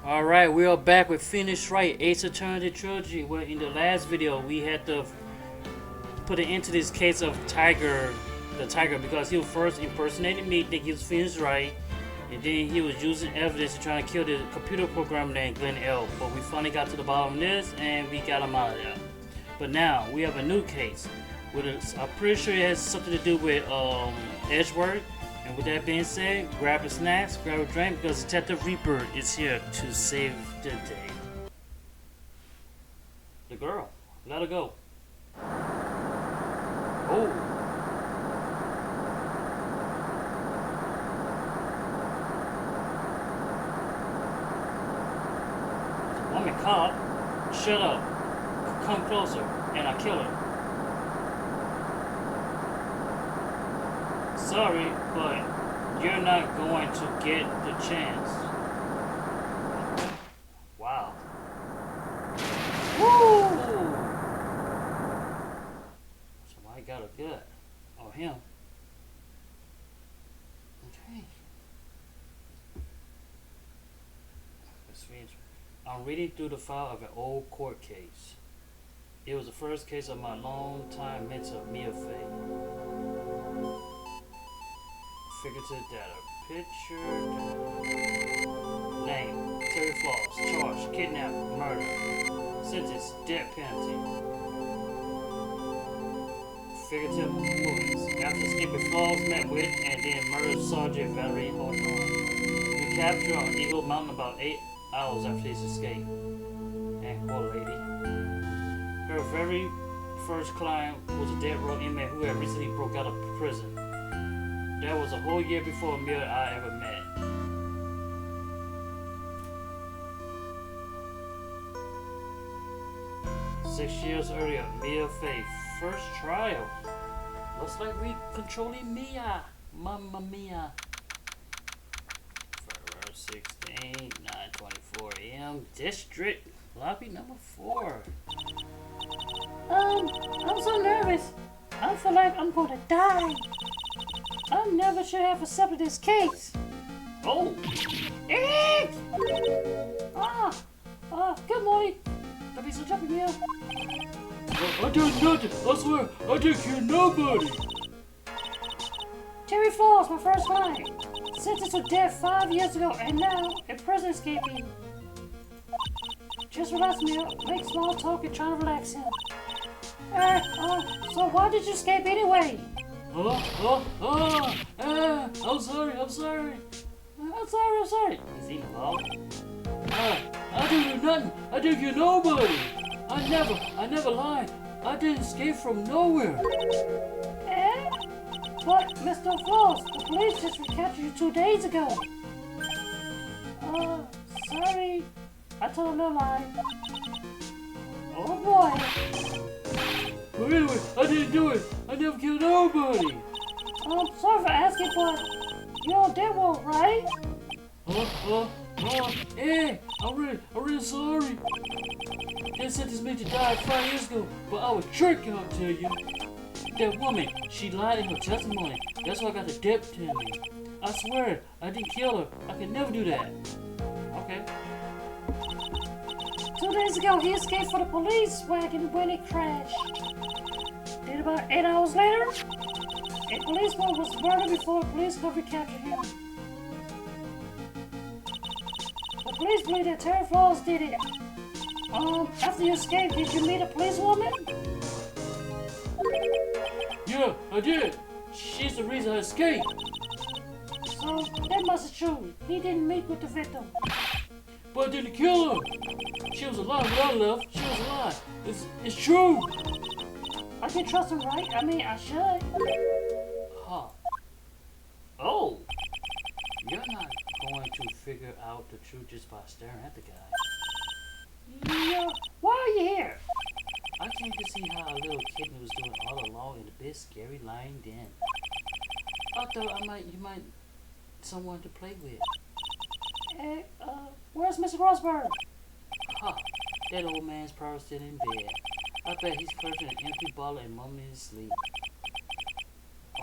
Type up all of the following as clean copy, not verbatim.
Alright, we are back with phoenixwright Ace Eternity Trilogy, where in the last video we had to put an end to this case of the Tiger, because he was first impersonating me, thinking he was phoenixwright, and then he was using evidence to try to kill the computer programmer named Glenn L. But we finally got to the bottom of this, and we got him out of there. But now, we have a new case. I'm pretty sure it has something to do with edgeworth. And with that being said, grab a snacks, grab a drink, because TennisReaper is here to save the day. The girl, let her go. Oh. Woman cop, shut up. Come closer, and I'll kill her. Sorry, but you're not going to get the chance. Wow. Woo! Somebody got a gut. Oh, him. Okay. I'm reading through the file of an old court case. It was the first case of my long-time mentor, Mia Fey. Figurative data. Picture. Name. Terry Falls. Charge. Kidnap. Murder. Sentence. Death penalty. Figurative movements. After escaping Falls met with and then murdered Sergeant Valerie Hawthorne. We captured on Eagle Mountain about 8 hours after his escape. And poor lady. Her very first client was a dead row inmate who had recently broke out of prison. That was a whole year before Mia and I ever met. Six years earlier, Mia Fey, first trial. Looks like we controlling Mia. Mamma Mia. February 16, 9:24 a.m. District Lobby number 4. I'm so nervous. I feel like I'm gonna die. I never should have accepted this case. Oh! Good morning. Don't be so jumpy, Mia. I did nothing. I swear, I didn't kill nobody. Terry Falls, my first client. Sentenced to death 5 years ago, and now in prison escaping. Just relax, Mia. Make small talk and try to relax him. So why did you escape anyway? I'm sorry. I'm sorry. Is he involved? I didn't do nothing. I didn't kill nobody. I never lied. I didn't escape from nowhere. But Mr. Falls, the police just recaptured you 2 days ago. Sorry. I told a little lie. Oh boy. But anyway, I didn't do it. I never killed nobody. Sorry for asking, but you're on dead row, right? Hey, I'm really sorry. They sentenced me to die 5 years ago, but I was tricking, I'll tell you. That woman, she lied in her testimony. That's why I got the death penalty. I swear, I didn't kill her. I can never do that. Okay. 2 days ago, he escaped from the police wagon when it crashed. Then about 8 hours later, a policeman was murdered before the police could recapture him. The police believe that Terry Falls did it. After you escaped, did you meet a policewoman? Yeah, I did. She's the reason I escaped. So, that must be true. He didn't meet with the victim. But I didn't kill her. She was alive when I left. She was alive. It's true. I can trust him, right? I mean, I should. Huh. Oh. You're not going to figure out the truth just by staring at the guy. Yeah. Why are you here? I came to see how a little kitten was doing all along in the big scary lying den. I thought you might someone to play with. Where's Mr. Rosberg? Ha! That old man's probably still in bed. I bet he's clutching an empty bottle and mumbling in his sleep.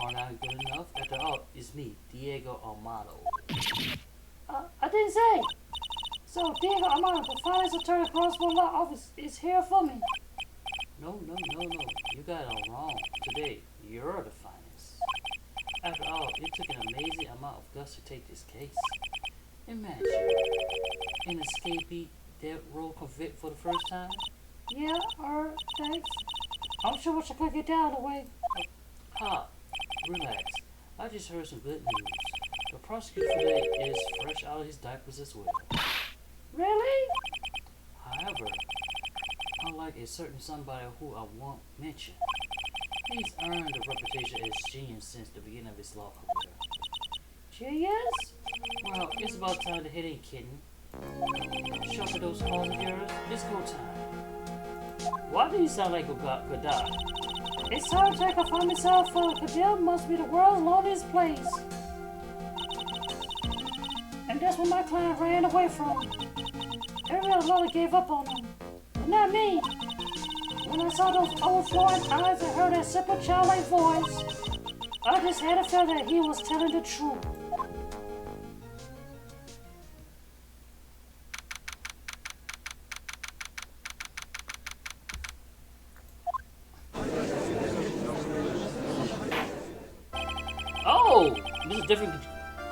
Aren't I good enough? After all, it's me, Diego Armado. I didn't say. So, Diego Amaro, the finest attorney Crossbow Law Office, is here for me. No. You got it all wrong. Today, you're the finest. After all, it took an amazing amount of guts to take this case. Imagine an escapee death row convict for the first time. Yeah, thanks. I'm sure once I could get down the way. Pop, relax. I just heard some good news. The prosecutor today is fresh out of his diapers as well. Really? However, unlike a certain somebody who I won't mention, he's earned a reputation as genius since the beginning of his law career. Genius? Well, it's about time to hit in, kitten. Shuffle those calls of yours. It's go time. Why do you sound like Godard? It's time to check I find myself. Cadell must be the world's loneliest place. And that's what my client ran away from. Every lawyer gave up on him. But not me. When I saw those overflowing eyes and heard that simple childlike voice, I just had to feel that he was telling the truth. Oh, this is different.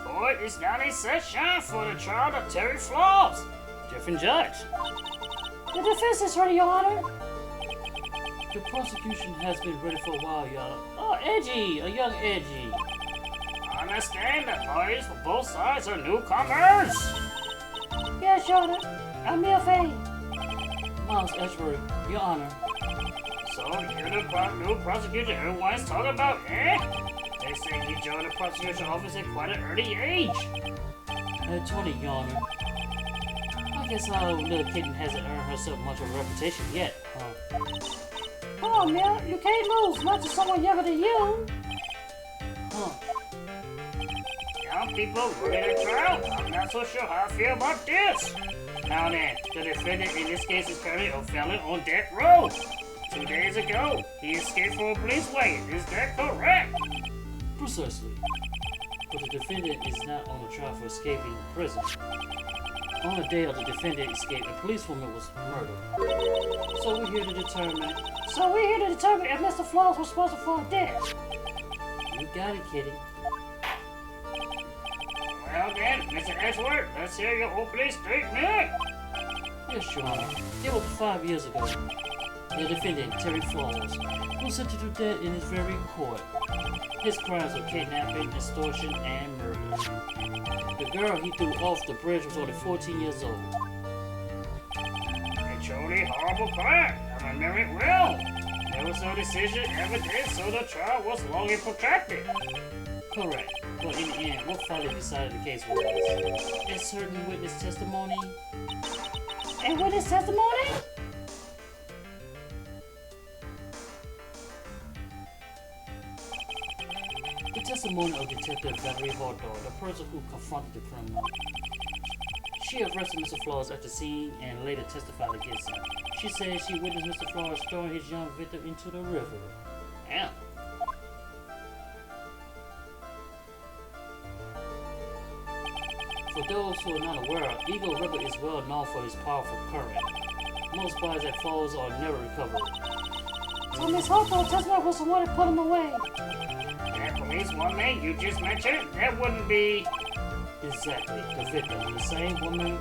Court is now in session for the trial of Terry Flaws. Different judge. The defense is ready, Your Honor. The prosecution has been ready for a while, y'all. Oh, Edgy, a young Edgy. Understand that lawyers for both sides are newcomers. Yes, Your Honor. I'm Mia Fey. Miles Edgeworth, Your Honor. So you're the new prosecutor everyone's talking about, eh? They say you joined the prosecution office at quite an early age. At 20, Your Honor. I guess our little kitten hasn't earned herself much of a reputation yet, huh? Come on, Mia. You can't lose, not to someone younger than you. Huh. Young people ready to trial? I'm not so sure how I feel about this. Now then, the defendant in this case is currently a felon on death row. 2 days ago, he escaped from a police wagon. Is that correct? Precisely. But the defendant is not on the trial for escaping prison. On the day of the defendant escape, a policewoman was murdered. So we're here to determine if Mr. Flaws was responsible for death. You got it, kitty. Well then, Mr. Edgeworth, let's hear your opening statement. Yes, Your Honor. It was 5 years ago. The defendant, Terry Flaws, was sentenced to death in his very court. His crimes were kidnapping, extortion, and murder. The girl he threw off the bridge was only 14 years old. A truly horrible crime. I remember it well. There was no decision ever did, so the trial was long and protracted. Correct. But in the end, what finally decided the case was a certain witness testimony. And witness testimony? The testimony of Detective Valerie Hawthorne, the person who confronted the criminal. She arrested Mr. Flaws at the scene and later testified against him. She said she witnessed Mr. Flaws throwing his young victim into the river. Damn. For those who are not aware, Eagle River is well known for its powerful current. Most bodies that falls are never recovered. So Miss Hawthorne's testimony was the one that put him away. That police woman you just mentioned, that wouldn't be exactly the victim. The same woman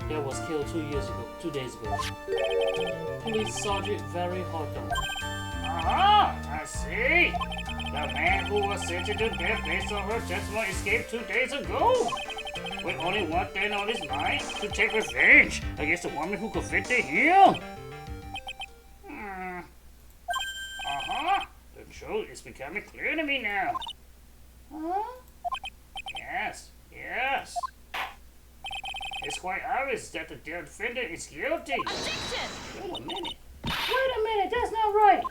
that was killed 2 days ago. Police Sergeant Valerie Hawthorne. I see. The man who was sentenced to death based on her testimony escaped 2 days ago. With only one thing on his mind, to take revenge against the woman who convicted him. The truth is becoming clear to me now. Huh? Yes. It's quite obvious that the defendant is guilty. Objection! Wait a minute. Wait a minute, that's not right.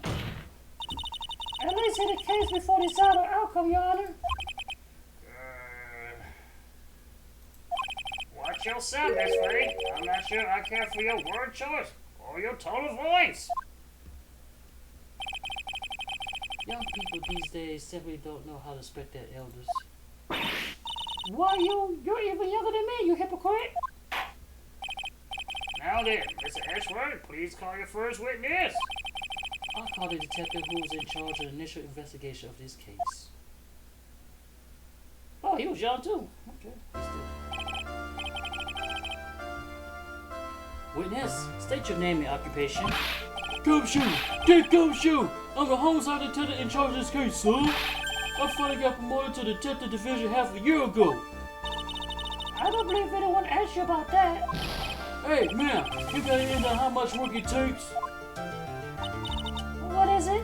At least in the case before the final outcome, Your Honor. Watch yourself, Miss Fey. I'm not sure I care for your word choice or your tone of voice. Young people these days simply don't know how to respect their elders. Why, you're even younger than me, you hypocrite. Now then, Mr. Edgeworth, please call your first witness. I'll call the detective who was in charge of the initial investigation of this case. Oh, he was young too. Okay, let's do it. Witness, state your name and occupation. Gumshoe! Dick Gumshoe! I'm the homicide detective in charge of this case, sir. I finally got promoted to detective division half a year ago. I don't believe anyone asked you about that. Hey, man, you got any idea how much work it takes? What is it?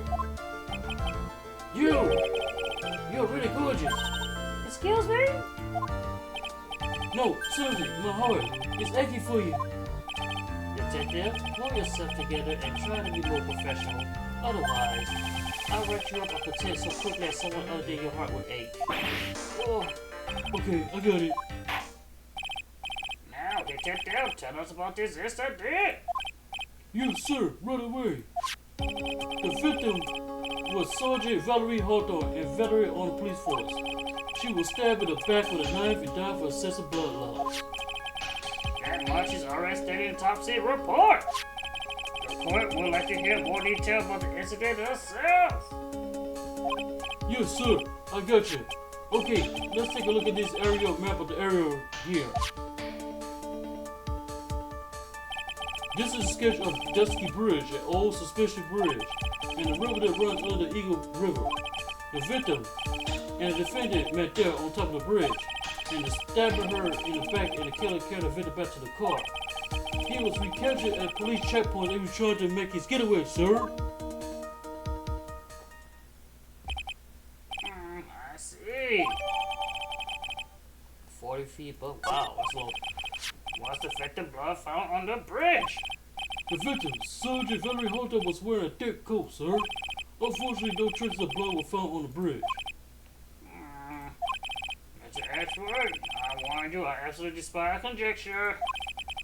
You're really gorgeous. Excuse me? No, seriously, my heart is aching for you. Detective, pull yourself together and try to be more professional. Otherwise, I'll write you up a petition so quickly that someone other than your heart will ache. Oh, okay, I got it. Now, detective, tell us about this incident. Yes, sir, right away. The victim was Sergeant Valerie Hawthorne, a veteran on the police force. She was stabbed in the back with a knife and died from excessive blood loss. That much is already stated in the top secret report. The court will let you hear more details about the incident itself. Yes, sir, I got you. Okay, let's take a look at this aerial map of the area here. This is a sketch of Dusky Bridge, an old suspicious bridge, and the river that runs under the Eagle River. The victim and the defendant met there on top of the bridge, and the stabber her in the back and the killer carried the victim back to the car. He was recaptured at a police checkpoint and he was trying to make his getaway, sir. I see. 40 feet, but wow, that's low. Was the victim blood found on the bridge? The victim, Sergeant Valerie Hawthorne, was wearing a thick coat, sir. Unfortunately, no traces of blood were found on the bridge. Mr. Edgeworth, I warned you, I absolutely despise conjecture.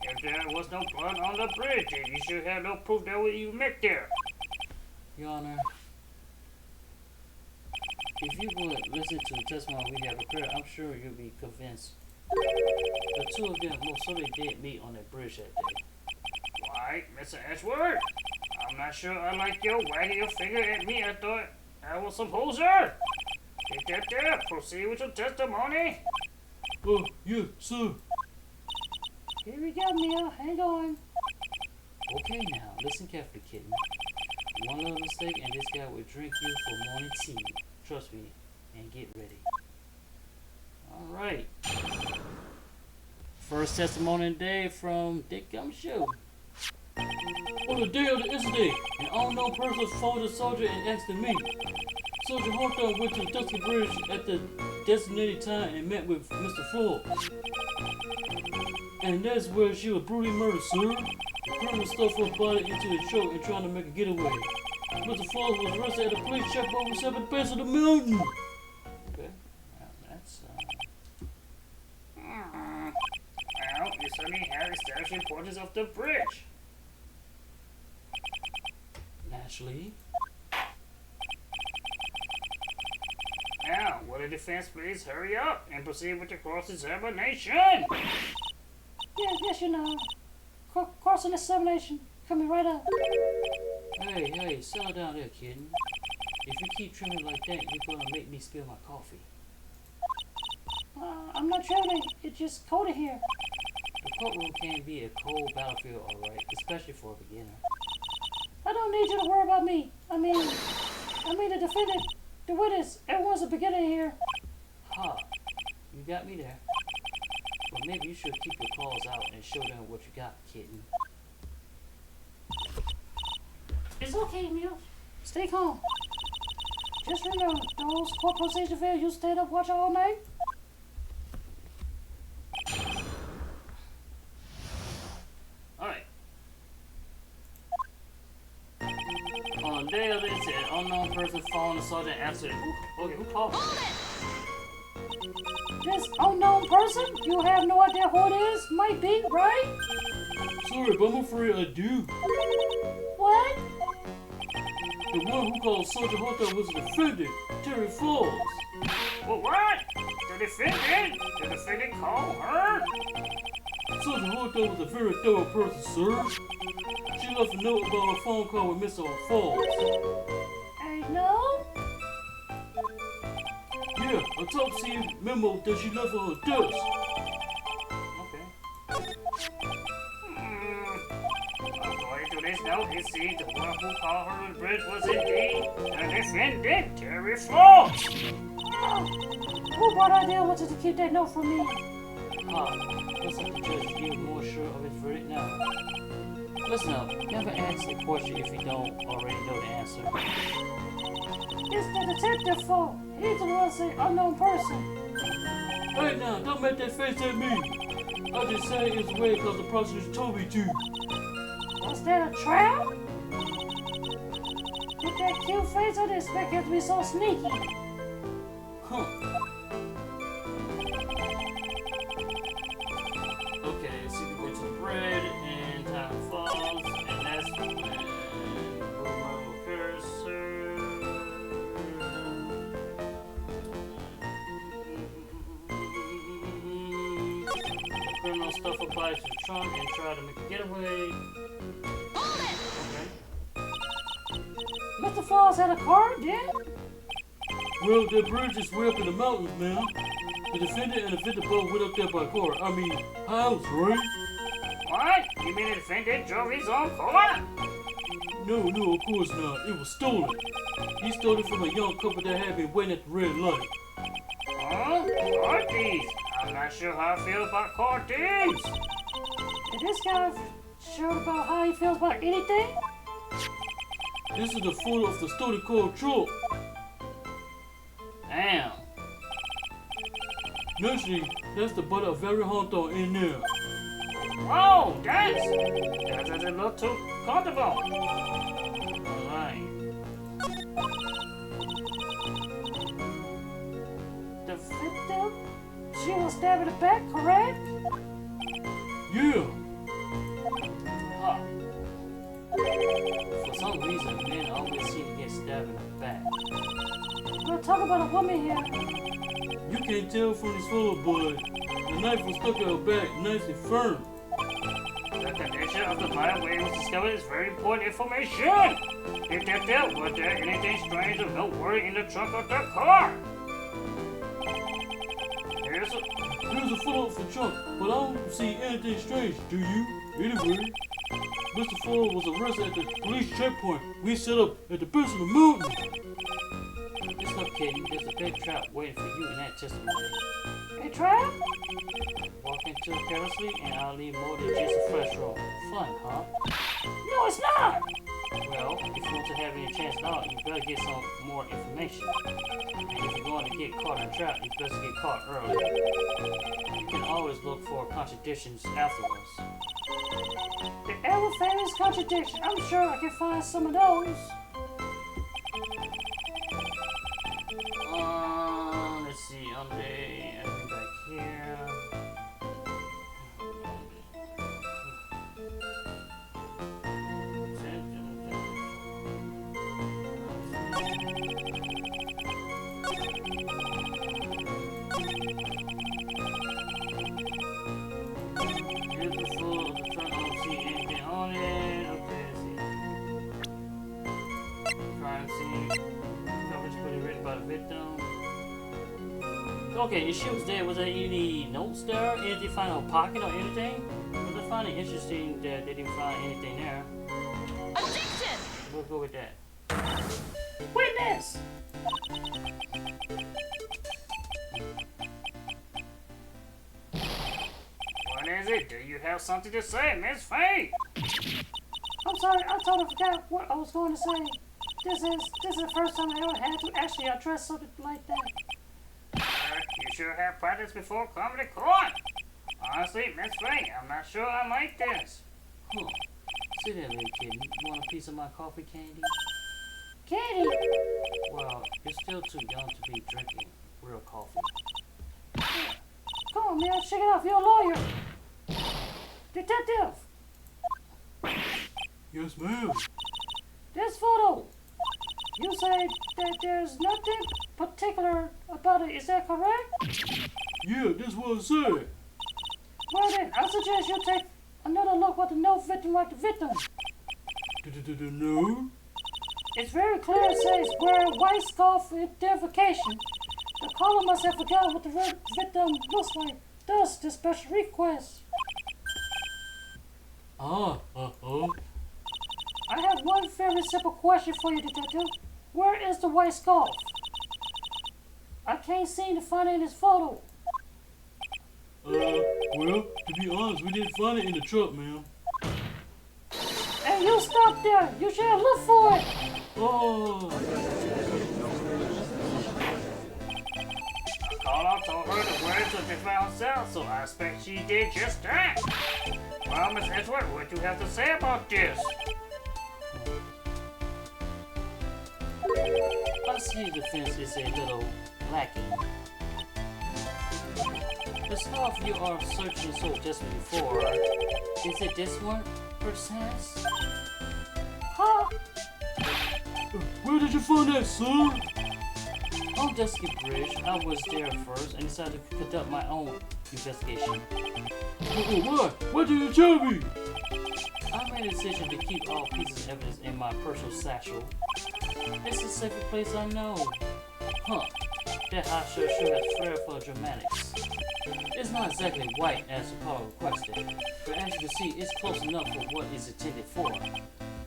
If there was no blood on the bridge, then you should have no proof that we even met there. Your Honor, if you would listen to the testimony we have prepared, I'm sure you'll be convinced. The two of them most certainly did meet on that bridge that day. Why, Mr. Edgeworth? I'm not sure I like your wagging your finger at me. I thought I was some poser. Detective, proceed with your testimony. Yeah, sir. Here we go, Mia. Hang on. Okay, now, listen carefully, kitten. One little mistake and this guy will drink you for morning tea. Trust me, and get ready. Alright. First testimony of the day from Dick Gumshoe. On the day of the incident, an unknown person phoned the soldier and asked to meet. Sergeant Hawthorne went to Dusky Bridge at the designated time and met with Mr. Forbes. And that's where she was brutally murdered, sir. The criminal stuffed her body into a truck and trying to make a getaway. Mr. Forbes was arrested at a police checkpoint we set at the base of the mountain. Okay, well, that's Well, you certainly have established the importance of the bridge. naturally. Now, will the defense please hurry up and proceed with the cross-examination? Yes, you know. Crossing examination. Coming right up. Hey, settle down there, kitten. If you keep trimming like that, you're gonna make me spill my coffee. I'm not trimming. It's just cold in here. The courtroom can be a cold battlefield, alright, especially for a beginner. I don't need you to worry about me. I mean the defendant, the witness. Everyone's a beginner here. Ha, you got me there. But maybe you should keep your claws out and show them what you got, kitten. It's okay, Mia. Stay calm. Just remember, those court procedure fail, you stayed up watching all night? Alright. On the day of the incident, an unknown person following the sergeant answered. Okay, who called? This unknown person? You have no idea who it is? Might be, right? Sorry, but I'm afraid I do. What? The one who called Sergeant Hawthorne was the defendant, Terry Falls. Well, what? The defendant? The defendant called her? Sergeant Horton was a very thorough person, sir. She left a note about a phone call with Mr. Falls. Hey, no? Yeah, a top secret memo that she left on her desk. Okay. According to this note, it seems the one who called her on the bridge was indeed the defendant, Terry Flaw. Who brought idea wanted to keep that note from me? Looks like the judge is even more sure of his verdict now. Listen up, never ask a question if you don't already know the answer. It's the detective's fault. He's the one say unknown person. Hey now, don't make that face at me. I just said it's weird because the prosecutor told me to. Was that a trap? With that cute face, I didn't expect him to be so sneaky. Huh. Okay, so we go to the bread and time falls, and that's when Bruno Cursor. The criminal stuff applies to the trunk and try to make a getaway. Okay. Mr. Falls had a car, yeah? Well, that bridge is way up in the mountains, man. The defendant and the victim both went up there by car. I mean, house, right? What? You mean the defendant drove his own car? No, of course not. It was stolen. He stole it from a young couple that had been waiting at the red light. Huh? Car thieves? I'm not sure how I feel about car thieves. Is this guy sure about how he feels about anything? This is the photo of the stolen car truck. Damn. Naturally, that's the butt of very hunter in there. Whoa, that doesn't look too comfortable. Alright. The victim? She was stabbed in the back, correct? Yeah. Huh. For some reason, men always seem to get stabbed in the back. We're talking about a woman here. You can't tell from this photo, but the knife was stuck in her back, nice and firm. The condition of the body where it was discovered is very important information. Detective, was there anything strange or noteworthy in the trunk of the car? Here's a... Here's a photo of the trunk, but I don't see anything strange, do you? Anyway, Mr. Ford was arrested at the police checkpoint we set up at the base of the mountain. Listen up, kid. There's a big trap waiting for you in that testimony. A trap? Walk into it carelessly, and I'll leave more than just a fresh roll. Fun, huh? No, it's not! Well, if you want to have any chance at all, you better get some more information. And if you're going to get caught in a trap, you better get caught early. You can always look for contradictions afterwards. The ever famous contradiction. I'm sure I can find some of those. Let's see, on the back here. Beautiful, the trunk, I don't see anything on it. Okay, let's see. Crime scene. Coverage pretty written by the victim. Okay, if she was dead, was there any notes there? Anything find in her pocket or anything? Because I find it interesting that they didn't find anything there. Objection! We'll go with that. Witness! What is it? Do you have something to say, Miss Fey? I'm sorry, I totally forgot what I was going to say. This is the first time I ever had to actually address something like that. You should have practice before coming to court. Honestly, Miss Fey, I'm not sure I like this. Huh. Sit there, little kid. You want a piece of my coffee candy? Candy! Well, you're still too young to be drinking real coffee. Come on, man, shake it off. You're a lawyer. Detective! Yes, ma'am. This photo. You say that there's nothing particular about it. Is that correct? Yeah, that's what I said. Well then, I suggest you take another look what the note written like the victim. No? It's very clear it says, wear a white scarf for identification. The caller must have forgotten what the victim looks like. Thus, the special request. Oh. I have one very simple question for you, detective. Where is the white scarf? I can't seem to find it in this photo. Well, to be honest, we didn't find it in the truck, ma'am. Hey, you stop there! You should have looked for it! Oh. The caller told her the words would be found south, so I expect she did just that. Well, Miss Edgeworth, what do you have to say about this? I see the fence is a little lacking. The scarf you are searching so desperately for, is it this one, perchance? Huh? Where did you find that, sir? On Dusky Bridge, I was there first and decided to conduct my own investigation. What? What did you tell me? I made a decision to keep all pieces of evidence in my personal satchel. It's the safest place I know. Huh. That hot shirt sure has flair for dramatics. It's not exactly white as the caller requested, but as you can see, it's close enough for what it's intended for.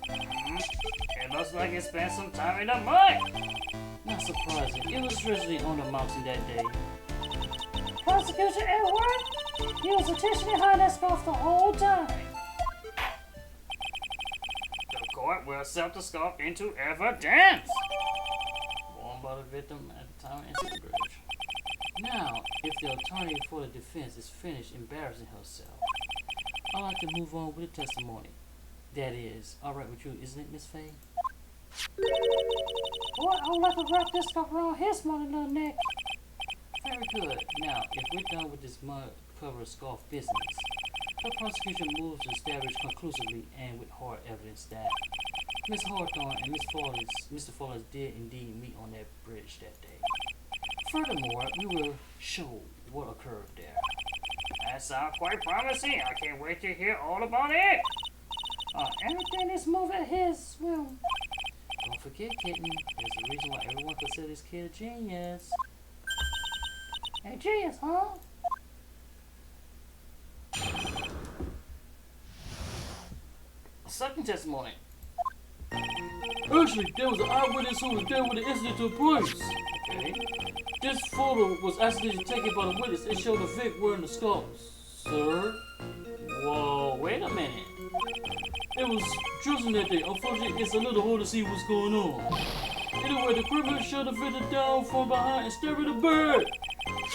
It looks like it spent some time in the mud. Not surprising. It was drizzling on the mountain that day. Prosecution Edward? He was intentionally behind that scarf the whole time. The court will accept the scarf into evidence. Worn by the victim at the time of incident bridge. Now, if the attorney for the defense is finished embarrassing herself, I'd like to move on with the testimony. That is, alright with you, isn't it, Miss Fey? Boy, I would like to wrap this scarf around his smarty little neck. Very good. Now, if we're done with this mud covered scarf business, the prosecution moves to establish conclusively and with hard evidence that Miss Hawthorne and Mr. Fawless did indeed meet on that bridge that day. Furthermore, we will show what occurred there. That sounds quite promising. I can't wait to hear all about it. Everything is moving at his will. Don't forget, kitten, there's a reason why everyone considers this kid a genius. Hey, genius, huh? Second testimony. Actually, there was an eyewitness who was there when the incident took place. Okay. This photo was accidentally taken by the witness. It showed the Vic wearing the scarf. Sir? Whoa, wait a minute. It was drizzling that day. Unfortunately, it's a little hard to see what's going on. Anyway, the criminal shot the victim down from behind and stabbed the bird.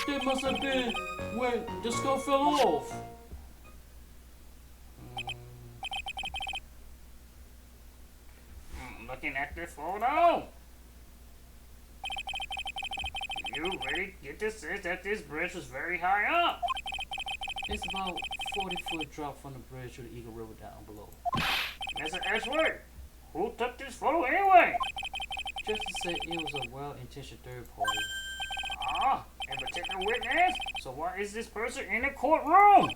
That must have been when the scarf fell off. Looking at this photo. You really get to say that this bridge was very high up. It's about 40-foot drop from the bridge to the Eagle River down below. Mr. Edgeworth, who took this photo anyway? Just to say, it was a well-intentioned third party. Ah, a particular witness? So why is this person in the courtroom?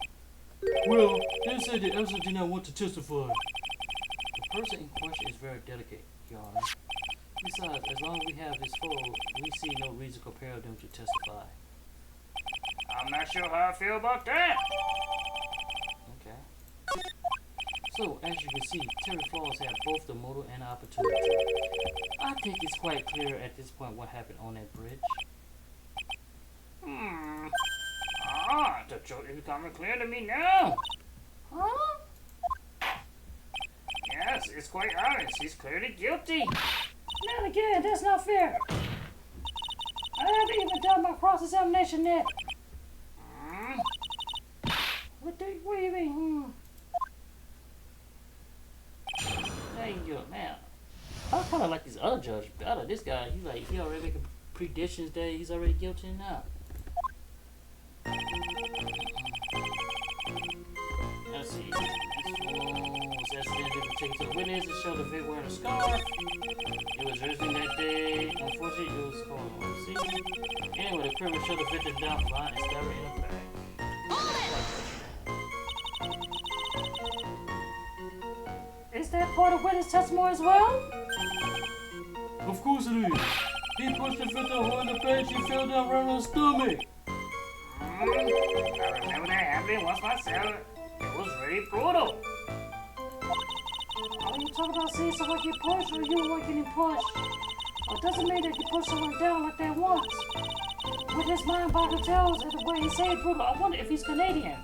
Well, they said the officer did not want to testify. The person in question is very delicate, Your Honor. Besides, as long as we have this photo, we see no reason to compel them to testify. I'm not sure how I feel about that. Okay. So, as you can see, Terry Falls had both the motive and the opportunity. I think it's quite clear at this point what happened on that bridge. The truth is becoming clear to me now. Huh? Yes, it's quite obvious. He's clearly guilty. Not again, that's not fair. I haven't even done my cross-examination yet. What do you mean? Hey, yo, man. I kind of like this other judge better. This guy, he already making predictions that he's already guilty now. Let's see. This phone was accidentally taken to the witness to show the Vic wearing a scarf. It was drizzling that day. Unfortunately, it was cold. Let's see. Anyway, the criminal showed the victim down from behind and stabbed her in the back. part of witness testimony as well? Of course it is. He pushed the victim on the bench and fell down right on her stomach. I remember that happening once myself. It was really brutal. Are you talking about seeing someone get pushed or you were getting pushed? It doesn't mean that you push someone down like that once. With his mind-boggling tales and the way he said brutal, I wonder if he's Canadian.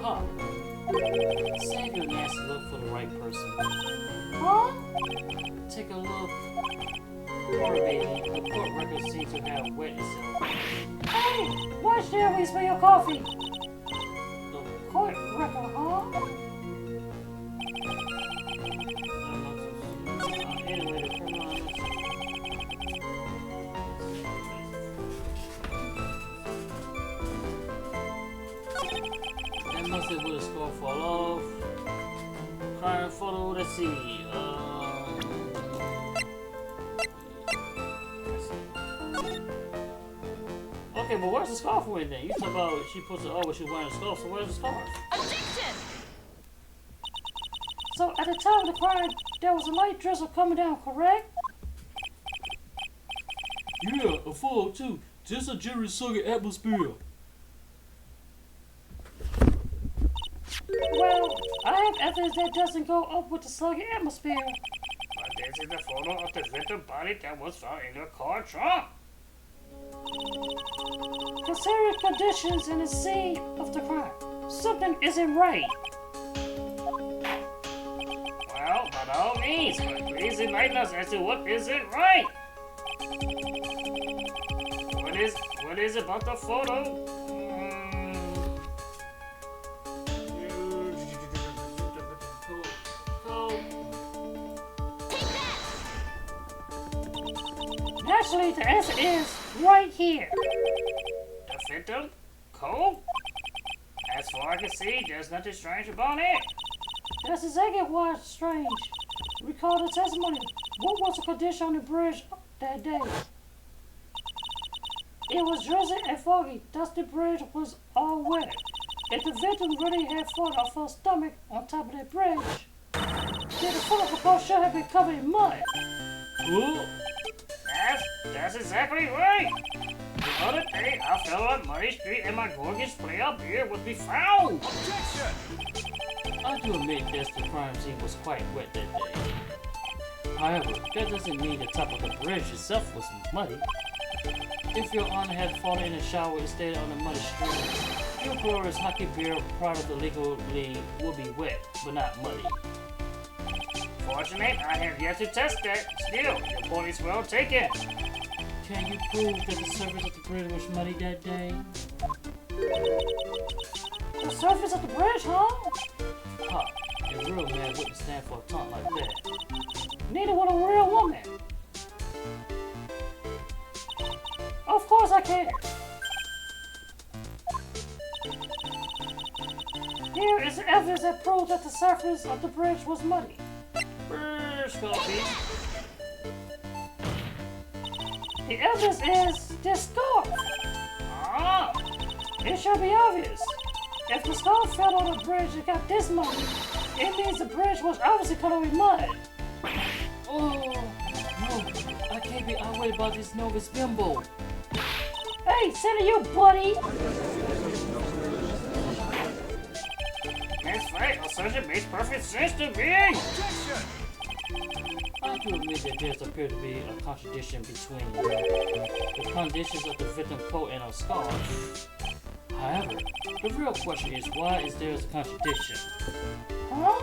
Huh. Save your nasty look for the right person. Huh? Take a look. Poor baby. The court records seem to have wet itself. Hey, why share we spill your coffee? The Court record, huh? Anyway, the criminal. That must have would have scored for love. Crime photo, let's see. Okay, but where's the scarf went then? You talk about she puts it over, she's wearing a scarf, so where's the scarf? Objection! So at the time of the crime, there was a light drizzle coming down, correct? Yeah, a fall too. Just a Jerry Sugar atmosphere. Well, I have evidence that doesn't go up with the sluggy atmosphere. But this is the photo of the victim body that was found in the car trunk. Considering conditions in the scene of the crime, something isn't right. Well, by all means, but please enlighten us as to what isn't right. What is about the photo? Naturally, the answer is right here. The victim? Cold? As far as I can see, there's nothing strange about it. That's exactly why it's strange. Recall the testimony. What was the condition on the bridge that day? It was drizzly and foggy, thus the bridge was all wet. If the victim really had fallen off her stomach on top of that bridge, then the foot of the car should have been covered in mud. What? That's exactly right. The other day, I fell on Muddy Street and my gorgeous player beer would be found. I do admit that the crime scene was quite wet that day. However, that doesn't mean the top of the bridge itself was muddy. If your honor had fallen in a shower instead on a muddy street, your glorious hockey beer product illegally would be wet, but not muddy. Fortunate, I have yet to test that. Still, your point is well taken. Can you prove that the surface of the bridge was muddy that day? The surface of the bridge, huh? Ha! A real man wouldn't stand for a taunt like that. Neither would a real woman. Of course I can. Here is the evidence that proves that the surface of the bridge was muddy. Brrr, Sculpey. The evidence is this scarf. Ah, It should be obvious. If the scarf fell on the bridge and got this muddy, it means the bridge was obviously covered with mud. Oh, no, I can't be outweighed by this novice bimbo. Hey, Santa, you buddy. that's right. A surgeon makes perfect sense to me. I do admit that there appears to be a contradiction between the conditions of the victim coat and her scarf. However, the real question is, why is there a contradiction? Huh?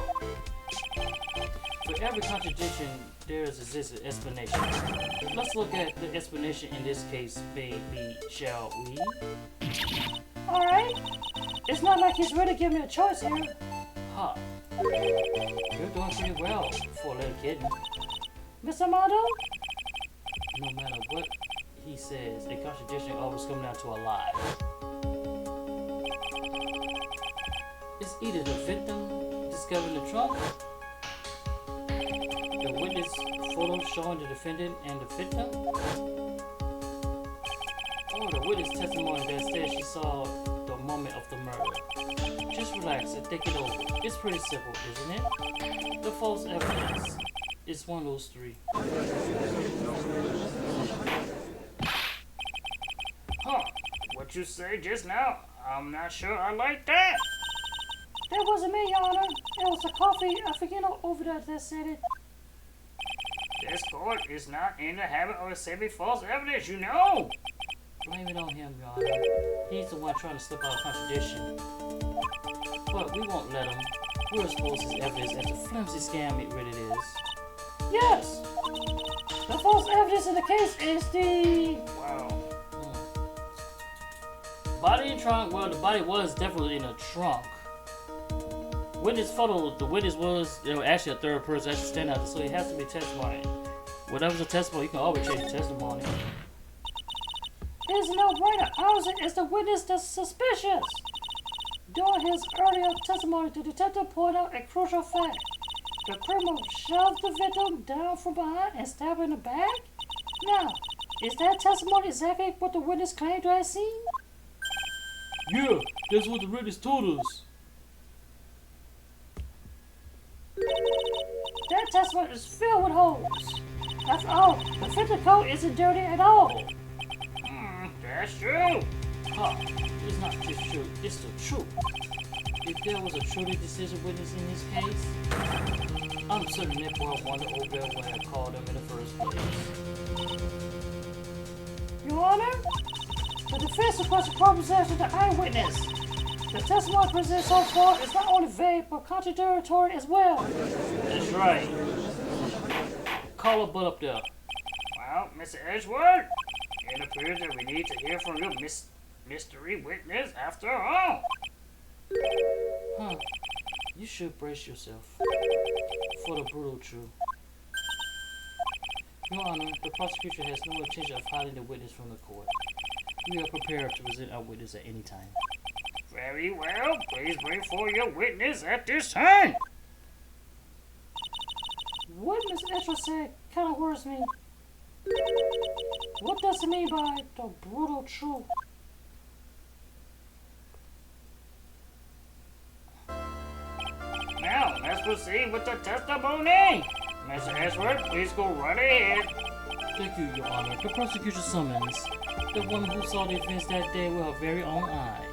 For every contradiction, there exists an explanation. Let's look at the explanation in this case, baby, shall we? Alright. It's not like he's really giving me a choice here. Ha! You're doing pretty well for a little kitten. Mr. Mondo? No matter what he says, a contradiction always comes down to a lie. It's either the victim discovering the trunk, the witness photo showing the defendant and the victim, Oh, the witness testimony that said she saw the moment of the murder. Just relax and think it over. It's pretty simple, isn't it? The false evidence is one of those three. Huh. What you say just now? I'm not sure I like that. That wasn't me, Your Honor. It was the coffee Africano over there that said it. This court is not in the habit of accepting false evidence, you know. Blame it on him, Your Honor. He's the one trying to slip out of contradiction. But we won't let him. We'll expose his evidence as the flimsy scam it really is. Yes! The false evidence in the case is the... Wow. Body in trunk, well, the body was definitely in a trunk. Witness photo, the witness was, actually a third person actually standing out, so it has to be testimony. Whatever's a testimony, you can always change the testimony. It's a no-brainer. Ours is the witness that's suspicious. During his earlier testimony, the detective pointed out a crucial fact. The criminal shoved the victim down from behind and stabbed her in the back? Now, is that testimony exactly what the witness claimed to have seen? Yeah, that's what the witness told us. That testimony is filled with holes. After all, the fifth code isn't dirty at all. That's true. Huh, it's not just true, it's the truth. If there was a truly decision witness in this case, I'm certain that boy wonder Obel would have called him in the first place. Your Honor, the defense requests a cross-examination of the eyewitness. The testimony presented so far is not only vague, but contradictory as well. That's right. Call her butt up there. Well, Mr. Edgeworth, it appears that we need to hear from your mystery witness after all. Huh. You should brace yourself for the brutal truth. Your Honor, the prosecution has no intention of hiding the witness from the court. We are prepared to present our witness at any time. Very well. Please bring forward your witness at this time. What Ms. Etcher said kind of worries me. What does it mean by the brutal truth? Now, let's proceed with the testimony. Mr. Edgeworth, please go right ahead. Thank you, Your Honor. The prosecution summons the woman who saw the events that day with her very own eyes.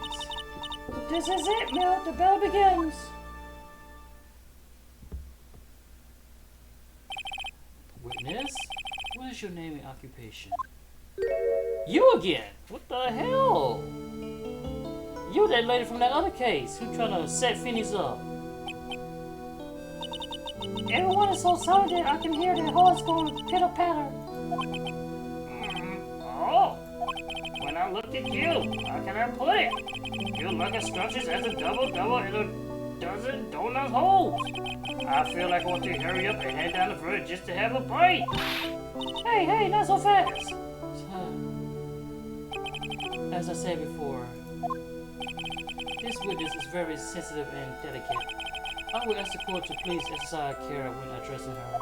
This is it, Mill. The bell begins. Witness, what is your name and occupation? You again? What the hell? You that lady from that other case who trying to set Phoenix up. Everyone is so silent that I can hear their hearts going pitter-patter. Oh, when I look at you, how can I put it? You look as scrumptious as a double-double in a dozen donut holes. I feel like I want to hurry up and head down the road just to have a bite. Hey, not so fast. As I said before, this witness is very sensitive and delicate. I will ask the court to please exercise care when addressing her.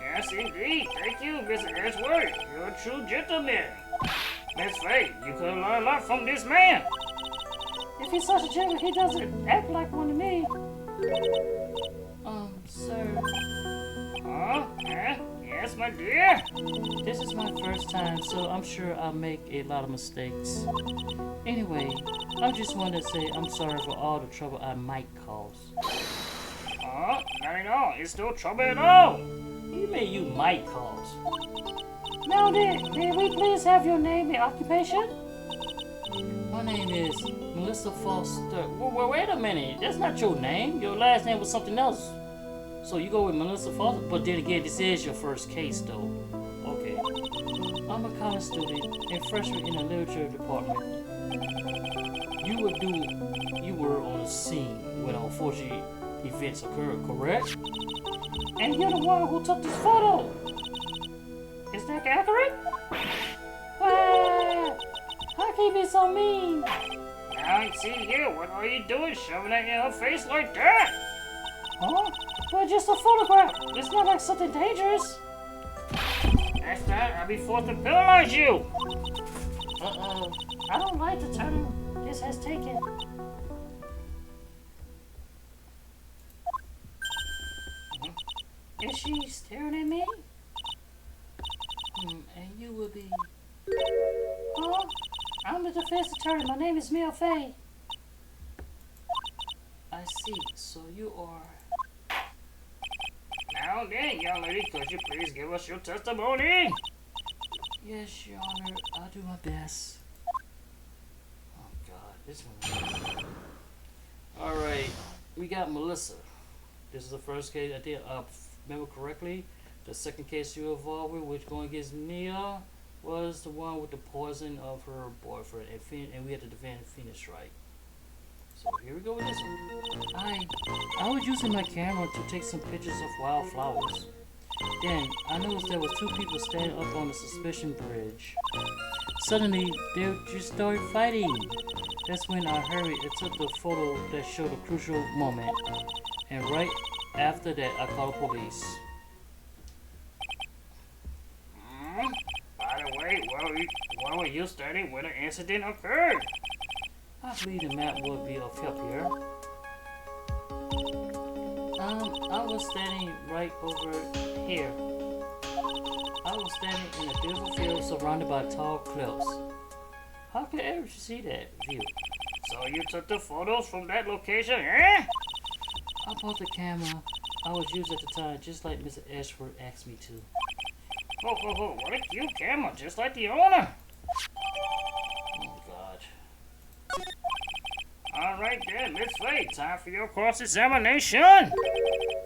Yes, indeed. Thank you, Mr. Edgeworth. You're a true gentleman. Miss Fey, you could learn a lot from this man. If he's such a gentleman, he doesn't act like one to me. Sir, Huh? Yes, my dear. this is my first time, so I'm sure I'll make a lot of mistakes. Anyway, I just wanted to say I'm sorry for all the trouble I might cause. Huh? Not at all. It's no trouble at all. You mean you might cause? Now then, may we please have your name and occupation? My name is Melissa Foster. Well, wait a minute. That's not your name. Your last name was something else. So you go with Melissa Foster? But then again, this is your first case, though. Okay. I'm a college student and freshman in the literature department. You were on the scene when unfortunate events occurred, correct? And you're the one who took this photo. Is that accurate? How can you be so mean? Now I see here. What are you doing shoving that in her face like that? Huh? But just a photograph. It's not like something dangerous. Next time, I'll be forced to penalize you. I don't like the turn this has taken. Is she staring at me? And you will be... Huh? I'm the defense attorney. My name is Mia Fey. I see. So you are... Now then, young lady, could you please give us your testimony? Yes, Your Honor. I'll do my best. Oh, God. This one... Alright. We got Melissa. This is the first case. I did remember correctly. The second case you were involved with, which going against Mia, was the one with the poison of her boyfriend. And we had to defend Phoenix Wright. So here we go with this one. I was using my camera to take some pictures of wildflowers. Then I noticed there was two people standing up on the suspicion bridge. Suddenly they just started fighting. That's when I hurried and took the photo that showed a crucial moment. And right after that I called the police. By the way, where were you standing when the incident occurred? I believe the map would be of help here. I was standing right over here. I was standing in a beautiful field surrounded by tall cliffs. How could I ever see that view? So you took the photos from that location, eh? I bought the camera I was using at the time, just like Mr. Edgeworth asked me to. Oh, what a cute camera, just like the owner. Oh, God. All right then, Miss Fey, time for your cross-examination.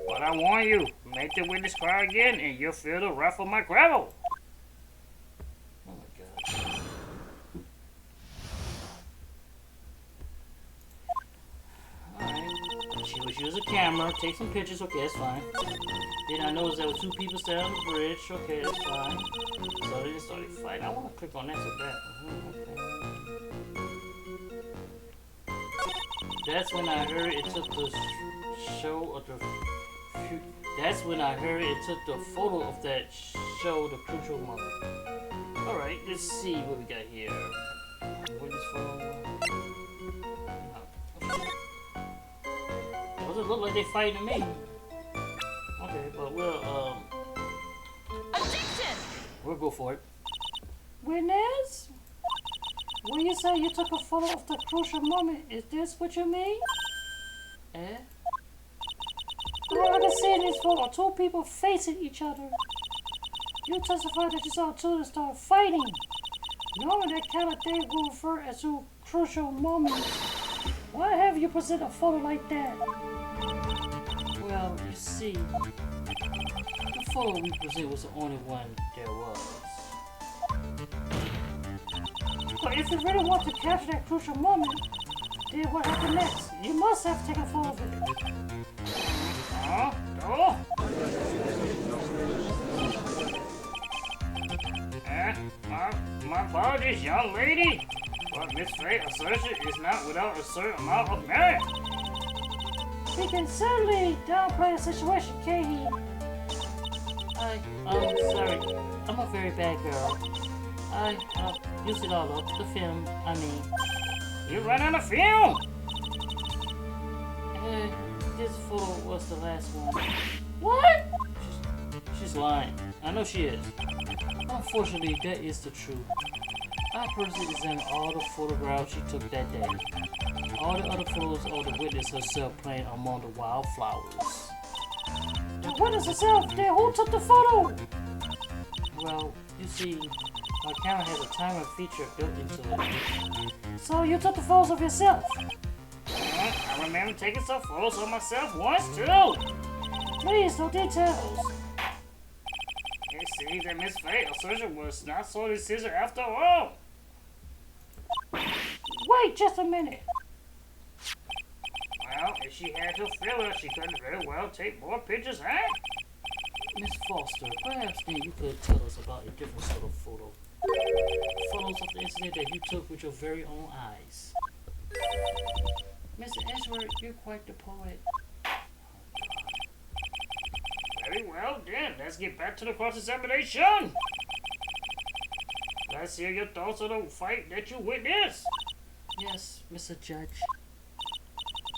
But I warn you, make the witness cry again and you'll feel the wrath of my gravel. Oh, my God. Alright. She was using a camera, take some pictures, okay, that's fine. Then I noticed there were two people standing on the bridge, okay, that's fine. So they just started fighting. I want to click on that so bad. Okay. That's when I heard it took the show of the... That's when I heard it took the photo of that show, the crucial moment. Alright, let's see what we got here. Witness photo. Doesn't look like they fighting me. Okay, but we'll go for it. Witness? When you say you took a photo of the crucial moment, is this what you mean? Eh? All I can see in this photo, two people facing each other. You testified that you saw two that start fighting. Knowing that kind of thing will refer as to crucial moments. Why have you presented a photo like that? Well, you see, the photo we presented was the only one there was. But if you really want to capture that crucial moment, then what happened next? You must have taken a photo of it. Huh? Oh? My apologies, young lady. But Miss Fey's assertion is not without a certain amount of merit. He can certainly downplay the situation, can't he? Sorry. I'm a very bad girl. I used it all up. The film, I mean. You ran out of film! This photo was the last one. What? She's lying. I know she is. Unfortunately, that is the truth. I personally examined all the photographs she took that day. All the other photos of the witness herself playing among the wildflowers. The witness herself? Then who took the photo? Well, you see, my camera has a timer feature built into it. So you took the photos of yourself? I remember taking some photos of myself once too. Please, no details. It seems that Miss Fey's assertion was not so decisive after all. Wait just a minute. Well, if she had to fill her, she could very well take more pictures, huh? Miss Foster, perhaps then you could tell us about a different sort of photo. Photos of the incident that you took with your very own eyes. Mr. Edgeworth, you're quite the poet. Very well then, let's get back to the cross-examination. Let's hear your thoughts on the fight that you witnessed. Yes, Mr. Judge.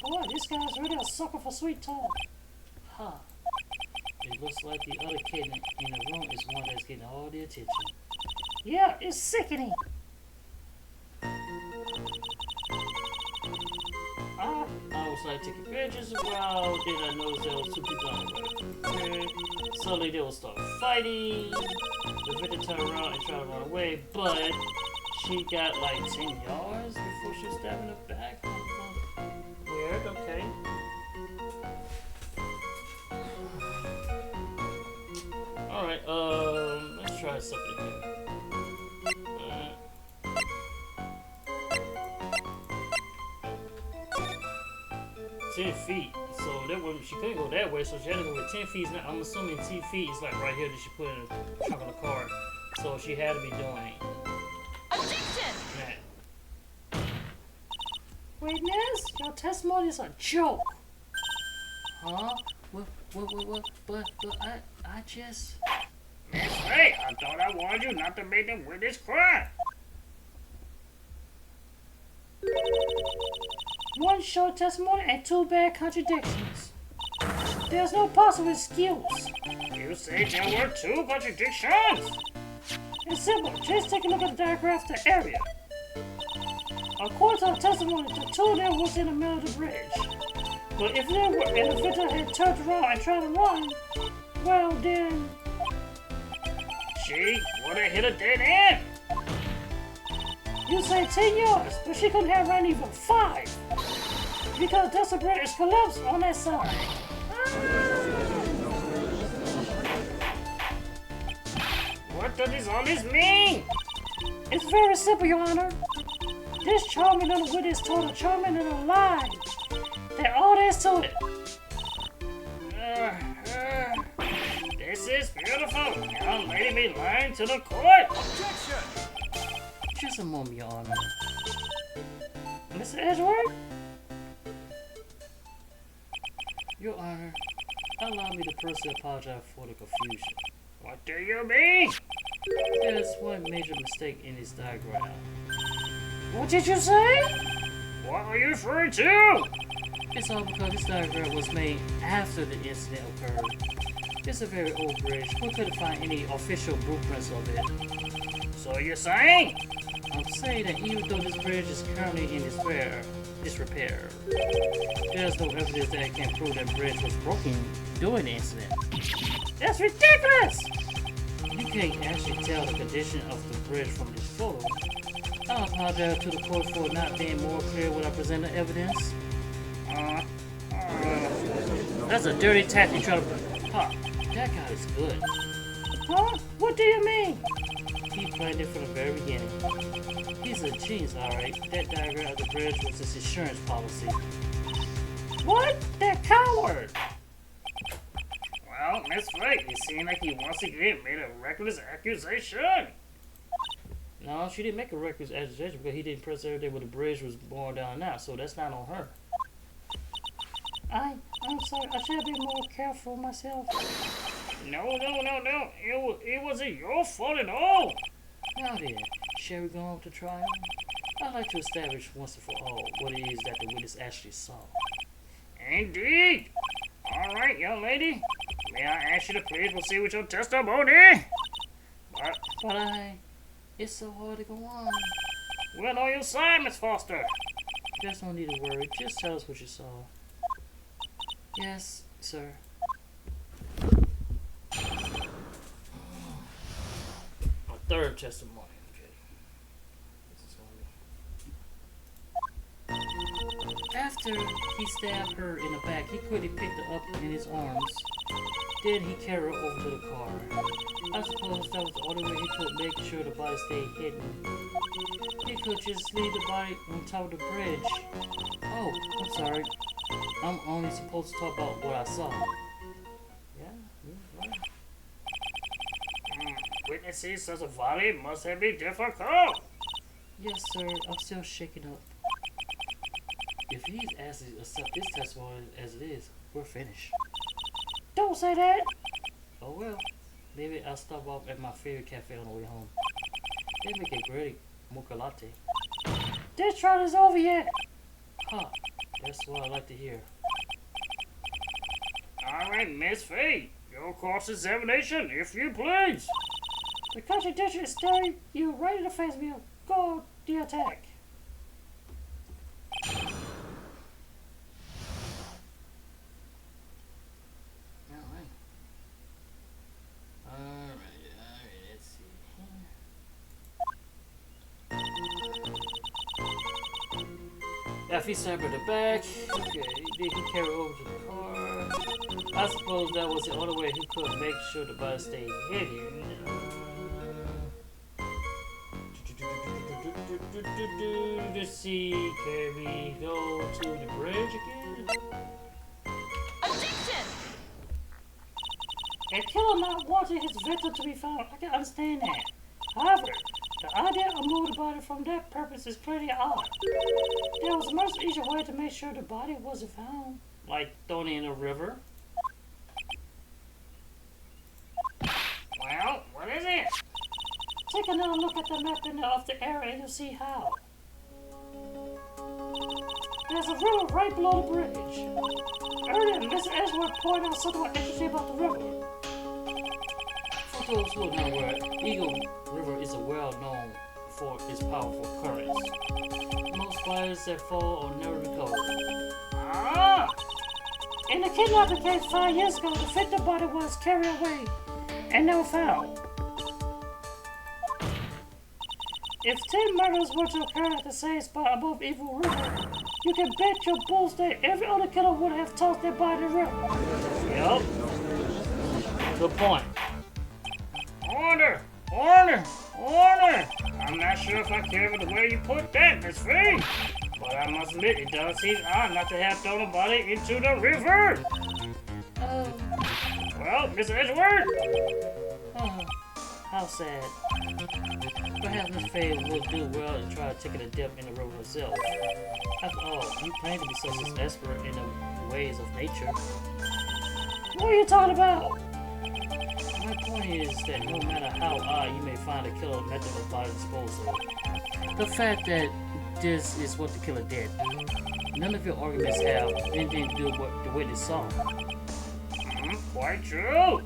Boy, this guy's really a sucker for sweet talk. Huh. It looks like the other kid in the room is one that's getting all the attention. Yeah, it's sickening. I was like taking pictures around, then I noticed there was two people on the way. Suddenly they will start fighting. The victim turned around and tried to run away, but she got like 10 yards before she was stabbed in the back. Weird, okay. Alright, let's try something here. 10 feet. So that way she couldn't go that way, so she had to go with 10 feet. Now I'm assuming 10 feet is like right here that she put in the trunk of the car. So she had to be doing Objection! that. Witness, your testimony is a joke. Huh? What? But I just... Miss Fey, I thought I warned you not to make them witness crime. One short testimony and two bad contradictions. There's no possible excuse. You said there were 2 contradictions. It's simple. Just take a look at the diagram of the area. According to our testimony, the 2 of them was in the middle of the bridge. But if they were, and the victim had turned around and tried to run, well then, She would have hit a dead end. you say 10 yards, but she couldn't have run even 5. Because that's a bridge is collapsed on that side. What does all this mean? It's very simple, Your Honor. This charming little witness told a charming little lie. That all there is to it. This is beautiful. Young lady be lying to the court. Just a moment, Your Honor. Mr. Edgeworth? Your Honor, allow me to personally apologize for the confusion. What do you mean? There's one major mistake in this diagram. What did you say? What are you referring to? It's all because this diagram was made after the incident occurred. It's a very old bridge. We couldn't find any official blueprints of it. So you're saying? I'm saying that even though this bridge is currently in repair, there's no evidence that can prove that bridge was broken during the incident. That's ridiculous! You can't actually tell the condition of the bridge from this photo. I apologize to the court for not being more clear when I present the evidence. That's a dirty tactic trying to pop. That guy is good. Huh? What do you mean? He planned it from the very beginning. He's a genius, alright. That diagram of the bridge was his insurance policy. What? That coward! Well, Miss Fey, it seems like he once again made a reckless accusation. No, she didn't make a reckless accusation because he didn't press everything where the bridge was going down now, so that's not on her. I'm sorry, I should have been more careful myself. No. It wasn't your fault at all. Now then, shall we go on to trial? I'd like to establish once and for all what it is that the witness actually saw. Indeed. All right, young lady. May I ask you to please proceed with your testimony? It's so hard to go on. We're on your side, Miss Foster. Just don't need to worry. Just tell us what you saw. Yes, sir. A third testimony. Okay. After he stabbed her in the back, he quickly picked her up in his arms. Then he carried her over to the car. I suppose that was the only way he could make sure the body stayed hidden. He could just leave the body on top of the bridge. Oh, I'm sorry. I'm only supposed to talk about what I saw. Yeah, right. Witnessing such a volley must have been difficult. Yes, sir. I'm still shaking up. If he's asked to accept this testimony as it is, we're finished. Don't say that! Oh well. Maybe I'll stop off at my favorite cafe on the way home. They make a great mocha latte. This trial is over yet. Huh. That's what I like to hear. Alright, Miss Fey, your cross-examination, if you please. The contradiction is staring you right in the face. We'll go the attack. Alright, let's see. After he sniped at the back, okay, then he carried over to the car. I suppose that was the only way he could make sure the body stayed hidden. Let's see, can we go to the bridge again? Objection! A killer not wanting his victim to be found. I can understand that. However, the idea of moving the body from that purpose is clearly odd. There was a much easier way to make sure the body wasn't found. Like throwing it in a river? Well, what is it? Take another look at the map of the area and you'll see how. There's a river right below the bridge. Earlier, Mr. Edgeworth pointed out something interesting about the river. For those who are not aware, Eagle River is well known for its powerful currents. Most fires that fall are never recovered. Ah! In the kidnapping case 5 years ago, the victim body was carried away and never found. If 10 murders were to occur at the same spot above Evil River, you can bet your bulls that every other killer would have tossed their body in the river. Yep. Good point. Order! Order! Order! I'm not sure if I care for the way you put that, Miss Fey. But I must admit, it does seem odd not to have thrown a body into the river. Well, Mr. Edgeworth? How sad. Perhaps Miss Fey would do well to try taking a dip in the river herself. After all, you claim to be such an expert in the ways of nature. What are you talking about? My point is that no matter how odd you may find a killer method of body disposal, the fact that this is what the killer did, none of your arguments have anything to do with what the witness saw. Quite true.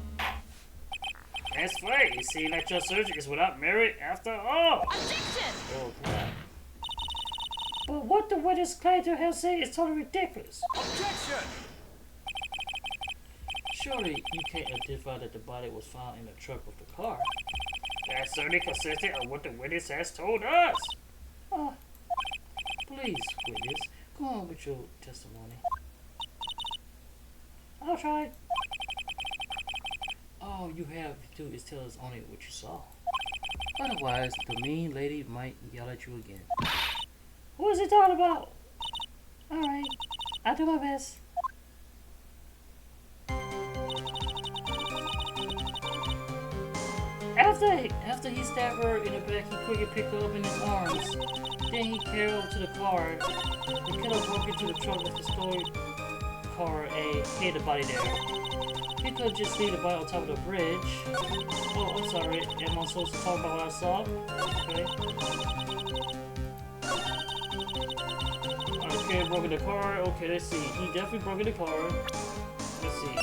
Miss Fey, it seems that your search is without merit after all. Objection! Oh crap. But what the witness claimed to have said is totally ridiculous. Objection! Surely you can't identify that the body was found in the trunk of the car. That's certainly consistent with what the witness has told us. Please, witness, go on with your testimony. I'll try. All you have to do is tell us only what you saw. Otherwise, the mean lady might yell at you again. What is he talking about? Alright, I'll do my best. After he stabbed her in the back, he quickly picked her up in his arms. Then he carried her to the car. The killer broke into the trunk of the stolen car and hid the body there. He could just leave the body on top of the bridge. Oh, I'm sorry. Am I supposed to talk about what I saw? Okay. Okay, broke in the car. Okay, let's see. He definitely broke in the car. Let's see.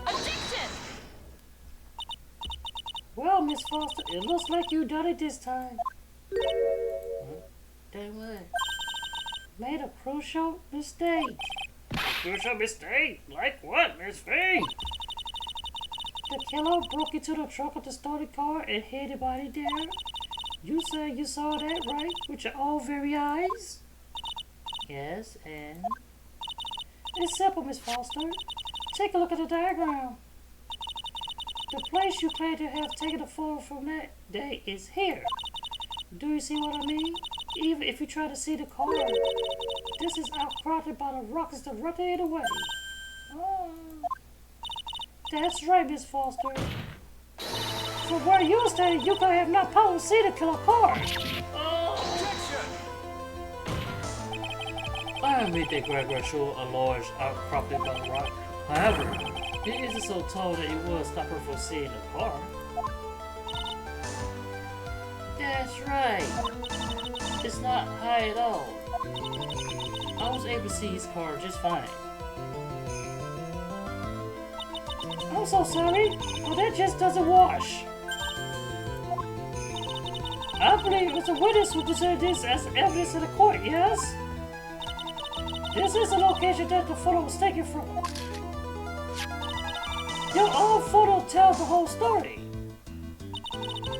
Objection! Well, Miss Foster, it looks like you done it this time. Damn what? Made a crucial mistake. Crucial mistake? Like what, Miss Fey? The killer broke into the trunk of the stolen car and hid the body there. You said you saw that, right? With your own very eyes? Yes, and? It's simple, Miss Foster. Take a look at the diagram. The place you claim to have taken a photo from that day is here. Do you see what I mean? Even if you try to see the car, this is outcrowded by the rocks directly in the way. Oh. That's right, Miss Foster. From where you stand, you could have not possibly seen the killer car. I I admit that Gregor showed a large outcropping by the rock. However, it isn't so tall that it would stop her from seeing the car. That's right. It's not high at all. I was able to see his car just fine. I'm so sorry, but that just doesn't wash. I believe it's a witness who presented this as evidence in the court, yes? This is the location that the photo was taken from. Your own photo tells the whole story.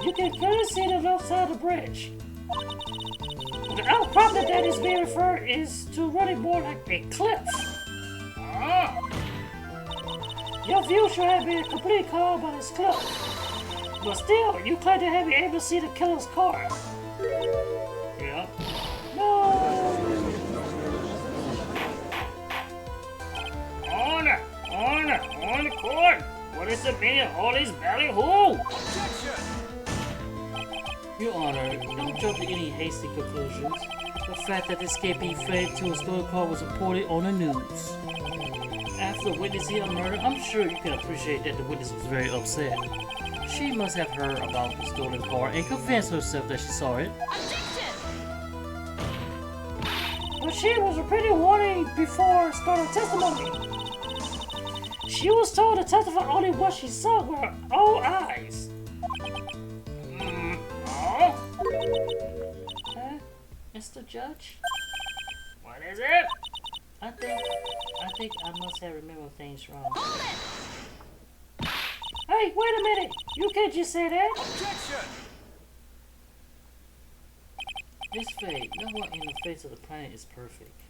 You can clearly see the left side of the bridge. The outcropping that is being referred is to really more like a cliff. Your view should have been completely cut off by this cliff. But still, you claim to have been able to see the killer's car. Yeah. No! On the court! What is the meaning of all these ballyhoo? Your Honor, don't jump to any hasty conclusions. The fact that the escapee fled to a stolen car was reported on the news. After witnessing a murder, I'm sure you can appreciate that the witness was very upset. She must have heard about the stolen car and convinced herself that she saw it. Objection! But she was repeating warning before starting testimony. She was told to testify only what she saw with her own eyes. Mr. Judge? What is it? I think I must have remembered things wrong. Hold it! Hey, wait a minute! You can't just say that! Objection! Miss Fey, no one in the face of the planet is perfect.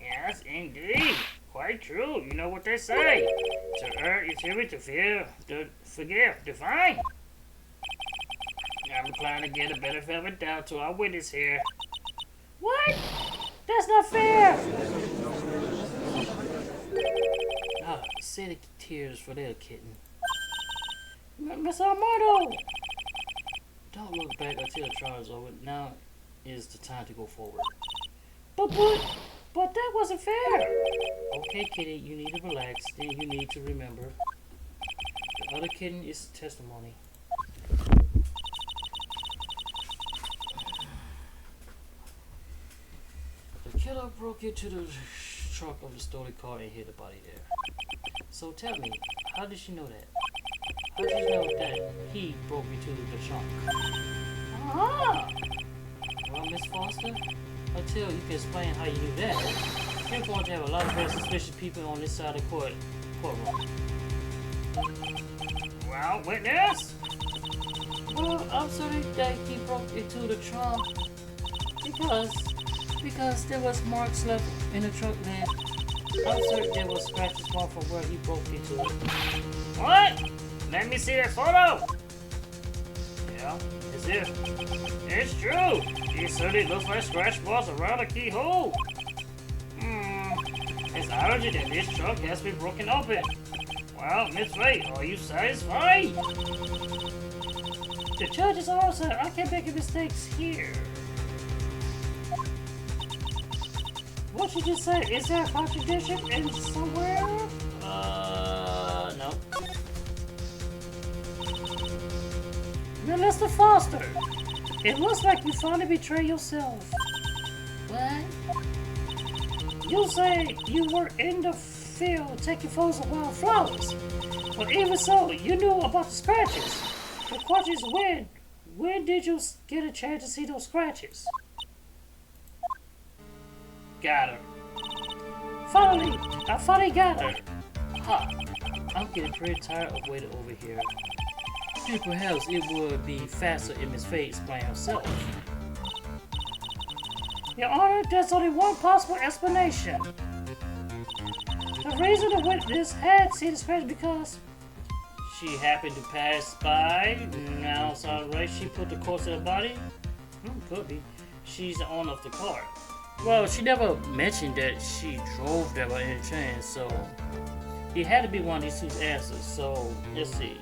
Yes, indeed. Quite true. You know what they say. To err is human, to fear, to forgive, to find. I'm inclined to get a benefit of a doubt to our witness here. What? That's not fair! Ah, say the tears for their kitten. Miss Armando! Don't look back until the trial is over. Now is the time to go forward. But that wasn't fair! Okay, kitty, you need to relax. Then you need to remember. The other kitten is testimony. The killer broke into the trunk of the stolen car and hid the body there. So tell me, how did she know that? How did you know that he broke into the trunk? Ah! Well, Miss Foster, until you can explain how you knew that, you're going to have a lot of very suspicious people on this side of the courtroom. Well, witness? Well, I'm sorry that he broke into the trunk because there was marks left in the trunk lid. I'm certain there was scratches marked from where he broke into it. What? Let me see that photo! Yeah, Is it? It's true! It certainly looks like scratch marks around the keyhole. It's obvious that this trunk has been broken open. Well, Miss Ray, are you satisfied? The judge is also, I can't make mistakes here. What should you say? Is there a contradiction in somewhere? No. Now, Mr. Foster, it looks like you finally betrayed yourself. What? You say you were in the field taking photos of wild flowers, but even so, you knew about the scratches. The question is when? When did you get a chance to see those scratches? Got her. Finally, I finally got her. Ha! I'm getting pretty tired of waiting over here. And perhaps it would be faster if Miss Fey explained herself. Your Honor, there's only one possible explanation. The reason the witness had seen the scratch because She happened to pass by. Now sounds right. She put the corpse in her body. Could be. She's the owner of the car. Well, she never mentioned that she drove there by any chance, so it had to be one of these two answers. So let's see.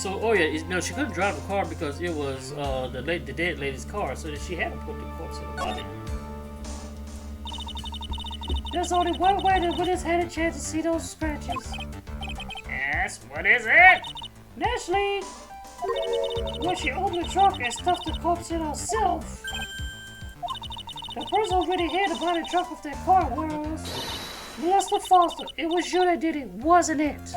So, oh yeah, no, she couldn't drive the car because it was the dead lady's car, so that she had to put the corpse in the body. There's only one way that Willis had a chance to see those scratches. Yes, what is it? Naturally, when she opened the trunk and stuffed the corpse in herself, the person already had the body trunk of that car was Melissa Foster. It was you that did it, wasn't it?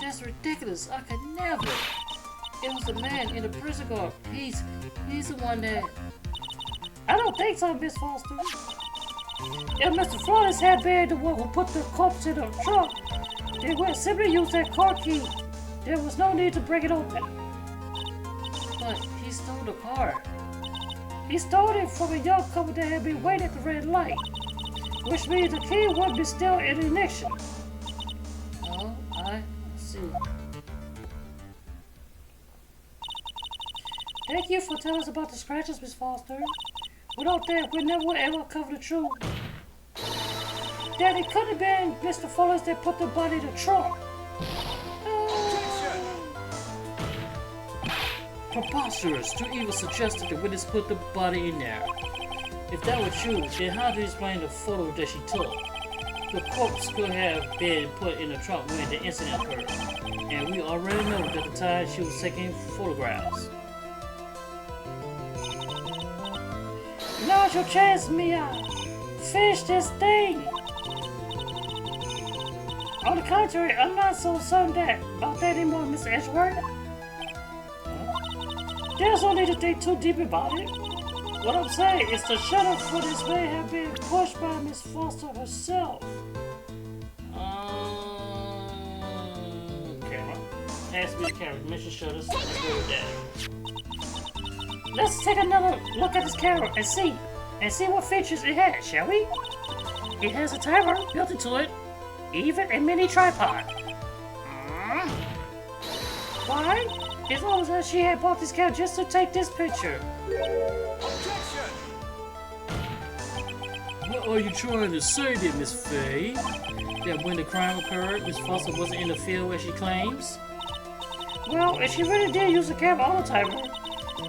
That's ridiculous. I could never. It was the man in the prison guard. He's the one that. I don't think so, Miss Foster. If Mr. Flores had been the one who put the corpse in the trunk, they would simply use that car key. There was no need to break it open. But he stole the car. He stole it from a young couple that had been waiting at the red light, which means the key would be still in ignition. Oh, I see. Thank you for telling us about the scratches, Miss Foster. Without that, we never would ever cover the truth. That it could have been Mr. Flores that put the body in the trunk. Preposterous to even suggest that the witness put the body in there. If that were true, then how do you explain the photo that she took? The corpse could have been put in the trunk when the incident occurred, and we already know that at the time she was taking photographs. Now's your chance, Mia. Finish this thing. On the contrary, I'm not so certain about that anymore, Mr. Edgeworth. There's no need to think too deep about it. What I'm saying is the shutter for this may have been pushed by Miss Foster herself. Camera. Has to be the camera. Mission shutters. Let's go with that. Let's take another look at this camera and see what features it has, shall we? It has a timer built into it, even a mini tripod. Why? It's almost as she had bought this camera just to take this picture. Objection! What are you trying to say there, Miss Fey? That when the crime occurred, Miss Foster wasn't in the field where she claims? Well, if she really did use the camera all the time,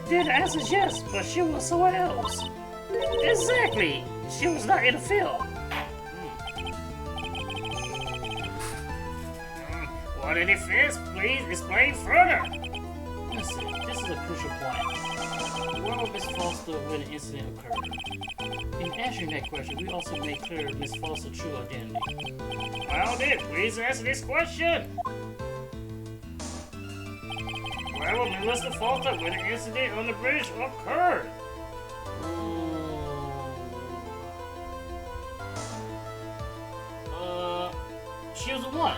then the answer is yes, but she was somewhere else. Exactly! She was not in the field. What did it fix? Please explain further. Listen, this is a crucial point. Where was Miss Foster when the incident occurred? In answering that question, we also made clear Miss Foster's true identity. Well then, please answer this question. Where was Melissa Foster when the incident on the bridge occurred? She was the one.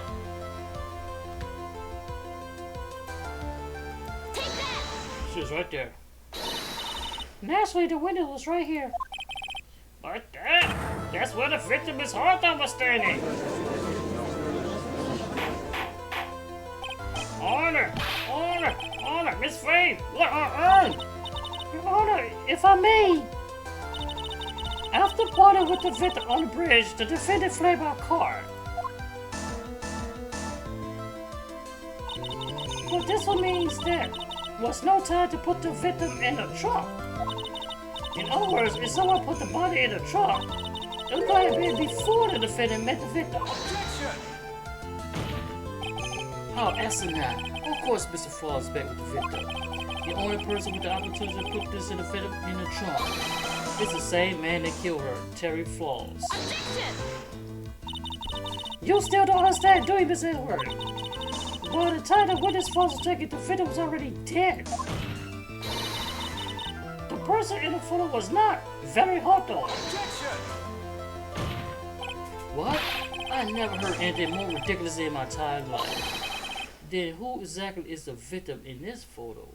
She was right there. Naturally, the window was right here. Like that? That's where the victim Miss Hawthorne was standing. Honor! Miss Fey, what on earth? Your Honor, if I may. After parting with the victim on the bridge, the defendant fled by car. But this one means there was no time to put the victim in the trunk. In other words, if someone put the body in the trunk, it would have been before the defendant met the victim. Objection! How asinine. Of course Mr. Frog's back with the victim. The only person with the opportunity to put this in the victim in the trunk is the same man that killed her, Terry Flaws. Objection! You still don't understand, do you, Miss Edward? By the time the witness falls to take it, the victim was already dead. The person in the photo was not very hot though. Objection! What? I never heard anything more ridiculous in my entire life. Then who exactly is the victim in this photo?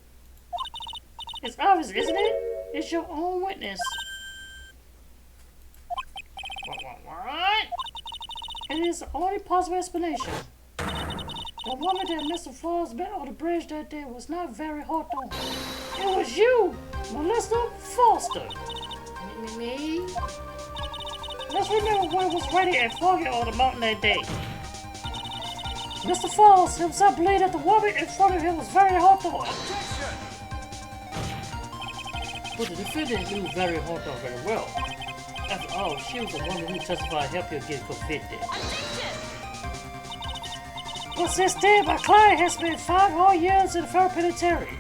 It's obvious, isn't it? It's your own witness. What? It is the only possible explanation. The woman that Mr. Flores met on the bridge that day was not very hot though. It was you, Melissa Foster. Me? Let's remember when it was raining and foggy on the mountain that day. Mr. Falls himself believed that the woman in front of him was very hot on. Objection! But the defendant knew very Hawthorne very well. After all, she was the woman who testified helped him get convicted. Objection! But since then, my client has spent 5 whole years in the federal penitentiary.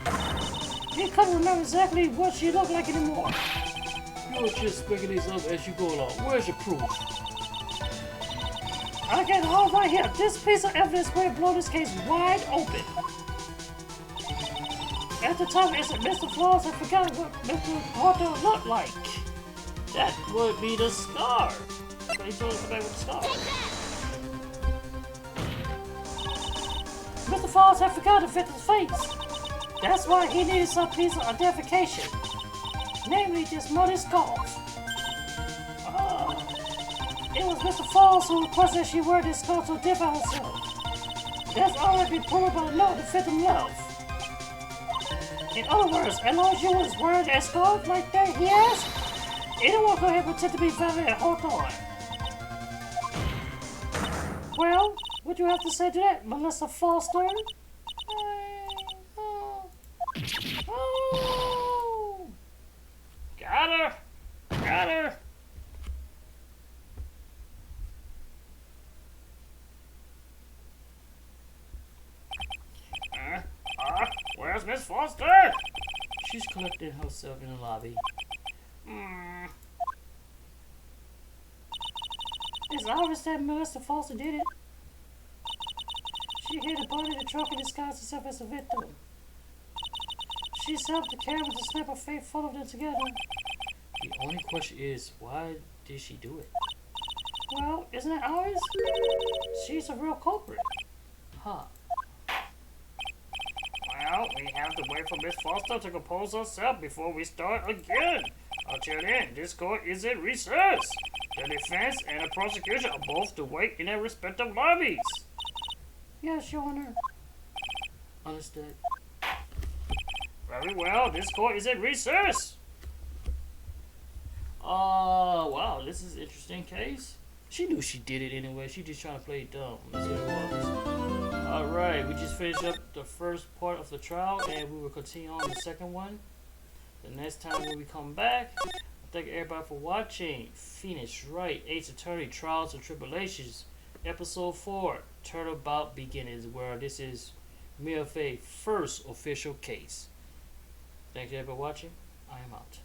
He couldn't remember exactly what she looked like anymore. You're just making these up as you go along. Where's your proof? I got it all right here. This piece of evidence will blow this case wide open. At the time, Mr. Flores had forgotten what Mr. Hawthorne looked like. That would be the scar. So he told us to come back with the scar. Mr. Falls had forgotten the victim's face. That's why he needed some piece of identification. Namely, this muddy scarf. It was Mr. Falls who requested she wear this scarf to identify herself. That's already proven by the note the victim left. In other words, as long as you was wearing that scarf like that he asked, anyone could have pretend to be Valerie Hawthorne. Well, what do you have to say to that, Melissa Foster? Oh. Got her! Got her! Where's Miss Foster? She's collecting herself in the lobby. It's obvious that Melissa Foster did it. She hid the body in the truck and disguised herself as a victim. She set up the camera to snap a fake photo of them together. The only question is, why did she do it? Well, isn't it obvious? She's a real culprit. Huh. Well, we have to wait for Miss Foster to compose herself before we start again. Until then, this court is in recess. The defense and the prosecution are both to wait in their respective lobbies. Yes, Your Honor. Understood. Very well, this court is in recess. Wow, this is an interesting case. She knew she did it anyway. She just trying to play dumb. Let's see what it was. Alright, we just finished up the first part of the trial and we will continue on the second one. The next time when we come back, I thank everybody for watching. Phoenix Wright, Ace Attorney, Trials and Tribulations, Episode 4, Turnabout Beginnings, where this is Mia Fey's first official case. Thank you everybody for watching. I am out.